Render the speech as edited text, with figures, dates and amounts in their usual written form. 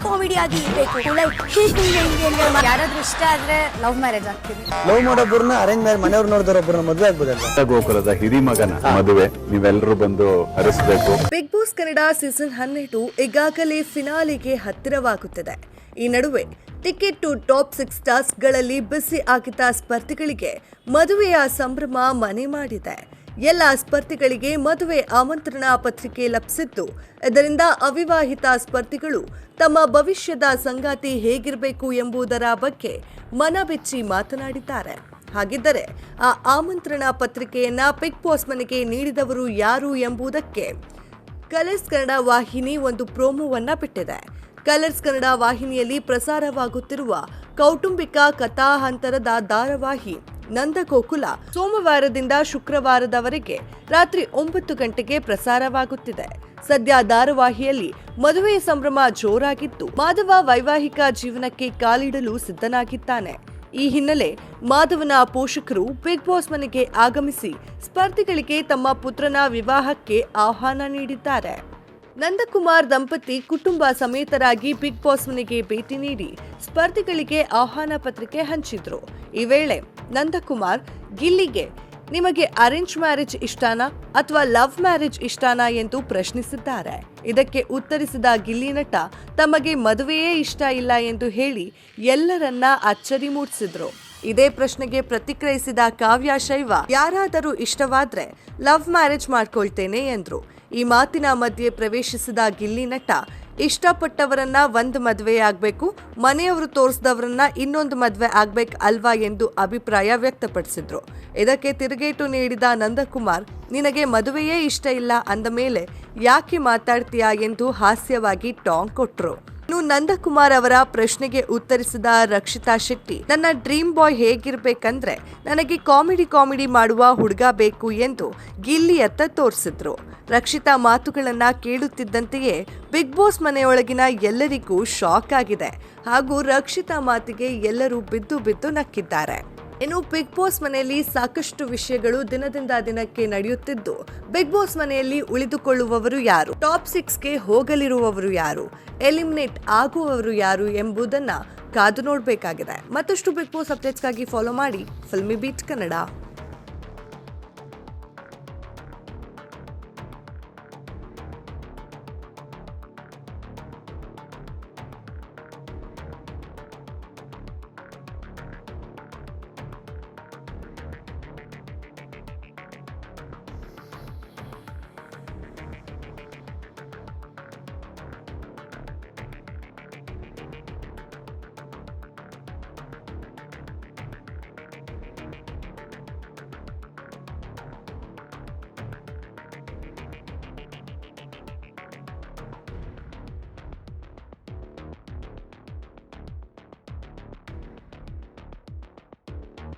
Comedy ಆಗಿ ಇರ್ಬೇಕು. ಯಾರಾದ್ರೂ ಇಷ್ಟ ಆದ್ರೆ ಲವ್ ಮ್ಯಾರೇಜ್ ಆಗ್ತೀನಿ. ಲವ್ ಮಾಡೋಬ್ಬರನ್ನ ಅರೇಂಜ್ ಮ್ಯಾರೇಜ್ ಮನೆಯವ್ರು ನೋಡಿದವರೊಬ್ಬರನ್ನ ಮದುವೆ ಆಗ್ಬೋದಲ್ಲ. ಗೋಕುಲದ ಹಿರಿಮಗನ ಮದುವೆ ನೀವೆಲ್ಲರೂ ಬಂದು ಹರಿಸಬೇಕು. ಬಿಗ್ ಬಾಸ್ ಕನ್ನಡ ಸೀಸನ್ 12 ಈಗಾಗಲೇ ಫಿನಾಲಿಗೆ ಹತ್ತಿರವಾಗುತ್ತದೆ. ಈ ನಡುವೆ ಟಿಕೆಟ್ ಟು ಟಾಪ್ 6 ಟಾಸ್ಕ್ಗಳಲ್ಲಿ ಬಿಸಿ ಆಗಿದ್ದ ಸ್ಪರ್ಧಿಗಳಿಗೆ ಮದುವೆಯ ಸಂಭ್ರಮ ಮನೆ ಮಾಡಿದೆ. ಎಲ್ಲ ಸ್ಪರ್ಧಿಗಳಿಗೆ ಮದುವೆ ಆಮಂತ್ರಣ ಪತ್ರಿಕೆ ಲಭಿಸಿದ್ದು, ಇದರಿಂದ ಅವಿವಾಹಿತ ಸ್ಪರ್ಧಿಗಳು ತಮ್ಮ ಭವಿಷ್ಯದ ಸಂಗಾತಿ ಹೇಗಿರಬೇಕು ಎಂಬುದರ ಬಗ್ಗೆ ಮನಬಿಚ್ಚಿ ಮಾತನಾಡಿದ್ದಾರೆ. ಹಾಗಿದ್ದರೆ ಆ ಆಮಂತ್ರಣ ಪತ್ರಿಕೆಯನ್ನ ಬಿಗ್ ಬಾಸ್ ಮನೆಗೆ ನೀಡಿದವರು ಯಾರು ಎಂಬುದಕ್ಕೆ ಕಲರ್ಸ್ ಕನ್ನಡ ವಾಹಿನಿ ಒಂದು ಪ್ರೋಮೋವನ್ನ ಬಿಟ್ಟಿದೆ. ಕಲರ್ಸ್ ಕನ್ನಡ ವಾಹಿನಿಯಲ್ಲಿ ಪ್ರಸಾರವಾಗುತ್ತಿರುವ ಕೌಟುಂಬಿಕ ಕಥಾಹಂತರದ ಧಾರಾವಾಹಿ ನಂದಗೋಕುಲ ಸೋಮವಾರದಿಂದ ಶುಕ್ರವಾರದವರೆಗೆ ರಾತ್ರಿ 9 ಗಂಟೆಗೆ ಪ್ರಸಾರವಾಗುತ್ತಿದೆ. ಸದ್ಯ ಧಾರಾವಾಹಿಯಲ್ಲಿ ಮದುವೆಯ ಸಂಭ್ರಮ ಜೋರಾಗಿದ್ದು, ಮಾಧವ ವೈವಾಹಿಕ ಜೀವನಕ್ಕೆ ಕಾಲಿಡಲು ಸಿದ್ಧನಾಗಿದ್ದಾನೆ. ಈ ಹಿನ್ನೆಲೆ ಮಾಧವನ ಪೋಷಕರು ಬಿಗ್ ಬಾಸ್ ಮನೆಗೆ ಆಗಮಿಸಿ ಸ್ಪರ್ಧಿಗಳಿಗೆ ತಮ್ಮ ಪುತ್ರನ ವಿವಾಹಕ್ಕೆ ಆಹ್ವಾನ ನೀಡಿದ್ದಾರೆ. ನಂದಕುಮಾರ್ ದಂಪತಿ ಕುಟುಂಬ ಸಮೇತರಾಗಿ ಬಿಗ್ ಬಾಸ್ ಮನೆಗೆ ಭೇಟಿ ನೀಡಿ ಸ್ಪರ್ಧಿಗಳಿಗೆ ಆಹ್ವಾನ ಪತ್ರಿಕೆ ಹಂಚಿದ್ರು. ಈ ವೇಳೆ ನಂದಕುಮಾರ್ ಗಿಲ್ಲಿಗೆ ನಿಮಗೆ ಅರೇಂಜ್ ಮ್ಯಾರೇಜ್ ಇಷ್ಟಾನಾ ಅಥವಾ ಲವ್ ಮ್ಯಾರೇಜ್ ಇಷ್ಟಾನಾ ಎಂದು ಪ್ರಶ್ನಿಸಿದ್ದಾರೆ. ಇದಕ್ಕೆ ಉತ್ತರಿಸಿದ ಗಿಲ್ಲಿ ನಟ ತಮಗೆ ಮದುವೆಯೇ ಇಷ್ಟ ಇಲ್ಲ ಎಂದು ಹೇಳಿ ಎಲ್ಲರನ್ನ ಅಚ್ಚರಿ ಮೂಡಿಸಿದ್ರು. ಇದೇ ಪ್ರಶ್ನೆಗೆ ಪ್ರತಿಕ್ರಿಯಿಸಿದ ಕಾವ್ಯ ಶೈವ, ಯಾರಾದರೂ ಇಷ್ಟವಾದ್ರೆ ಲವ್ ಮ್ಯಾರೇಜ್ ಮಾಡ್ಕೊಳ್ತೇನೆ ಎಂದ್ರು. ಈ ಮಾತಿನ ಮಧ್ಯೆ ಪ್ರವೇಶಿಸಿದ ಗಿಲ್ಲಿ ನಟ, ಇಷ್ಟಪಟ್ಟವರನ್ನ ಒಂದು ಮದುವೆ ಆಗ್ಬೇಕು, ಮನೆಯವರು ತೋರಿಸಿದವರನ್ನ ಇನ್ನೊಂದು ಮದುವೆ ಆಗ್ಬೇಕು ಅಲ್ವಾ ಎಂದು ಅಭಿಪ್ರಾಯ ವ್ಯಕ್ತಪಡಿಸಿದ್ರು. ಇದಕ್ಕೆ ತಿರುಗೇಟು ನೀಡಿದ ನಂದಕುಮಾರ್, ನಿನಗೆ ಮದುವೆಯೇ ಇಷ್ಟ ಇಲ್ಲ ಅಂದ ಮೇಲೆ ಯಾಕೆ ಮಾತಾಡ್ತೀಯಾ ಎಂದು ಹಾಸ್ಯವಾಗಿ ಟಾಂಗ್ ಕೊಟ್ರು. ಇನ್ನು ನಂದಕುಮಾರ್ ಅವರ ಪ್ರಶ್ನೆಗೆ ಉತ್ತರಿಸಿದ ರಕ್ಷಿತಾ ಶೆಟ್ಟಿ, ನನ್ನ ಡ್ರೀಮ್ ಬಾಯ್ ಹೇಗಿರ್ಬೇಕಂದ್ರೆ ನನಗೆ ಕಾಮಿಡಿ ಮಾಡುವ ಹುಡುಗ ಬೇಕು ಎಂದು ಗಿಲ್ಲಿಯತ್ತ ತೋರಿಸಿದ್ರು. ರಕ್ಷಿತಾ ಮಾತುಗಳನ್ನ ಕೇಳುತ್ತಿದ್ದಂತೆಯೇ ಬಿಗ್ ಬಾಸ್ ಮನೆಯೊಳಗಿನ ಎಲ್ಲರಿಗೂ ಶಾಕ್ ಆಗಿದೆ. ಹಾಗೂ ರಕ್ಷಿತಾ ಮಾತಿಗೆ ಎಲ್ಲರೂ ಬಿದ್ದು ನಕ್ಕಿದ್ದಾರೆ. ಇನ್ನು ಬಿಗ್ ಬಾಸ್ ಮನೆಯಲ್ಲಿ ಸಾಕಷ್ಟು ವಿಷಯಗಳು ದಿನದಿಂದ ದಿನಕ್ಕೆ ನಡೆಯುತ್ತಿದ್ದು, ಬಿಗ್ ಬಾಸ್ ಮನೆಯಲ್ಲಿ ಉಳಿದುಕೊಳ್ಳುವವರು ಯಾರು, ಟಾಪ್ 6ಗೆ ಹೋಗಲಿರುವವರು ಯಾರು, ಎಲಿಮಿನೇಟ್ ಆಗುವವರು ಯಾರು ಎಂಬುದನ್ನ ಕಾದು ನೋಡಬೇಕಾಗಿದೆ. ಮತ್ತಷ್ಟು ಬಿಗ್ ಬಾಸ್ ಅಪ್ಡೇಟ್ಸ್ಗಾಗಿ ಫಾಲೋ ಮಾಡಿ ಫಿಲ್ಮಿ ಬೀಟ್ ಕನ್ನಡ.